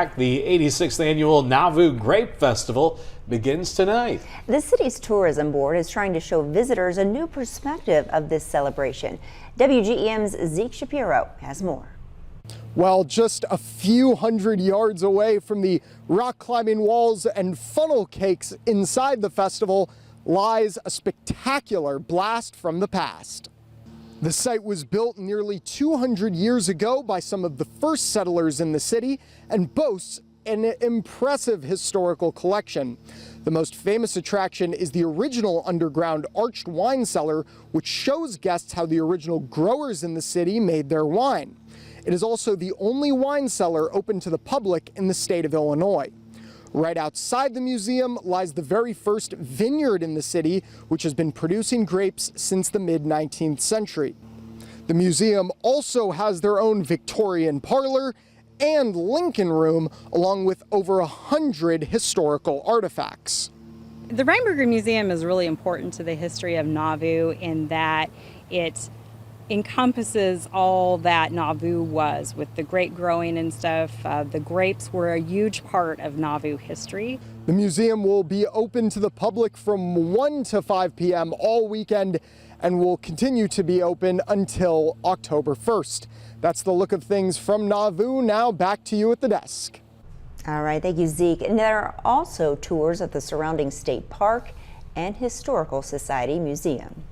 The 86th annual Nauvoo Grape Festival begins tonight. The city's tourism board is trying to show visitors a new perspective of this celebration. WGEM's Zeke Shapiro has more. Well, just a few hundred yards away from the rock climbing walls and funnel cakes inside the festival lies a spectacular blast from the past. The site was built nearly 200 years ago by some of the first settlers in the city and boasts an impressive historical collection. The most famous attraction is the original underground arched wine cellar, which shows guests how the original growers in the city made their wine. It is also the only wine cellar open to the public in the state of Illinois. Right outside the museum lies the very first vineyard in the city, which has been producing grapes since the mid-19th century. The museum also has their own Victorian parlor and Lincoln Room, along with over 100 historical artifacts. The Rheinberger Museum is really important to the history of Nauvoo in that it encompasses all that Nauvoo was with the grape growing and stuff. The grapes were a huge part of Nauvoo history. The museum will be open to the public from 1 to 5 p.m. all weekend and will continue to be open until October 1st. That's the look of things from Nauvoo. Now back to you at the desk. All right, thank you, Zeke. And there are also tours of the surrounding state park and Historical Society Museum.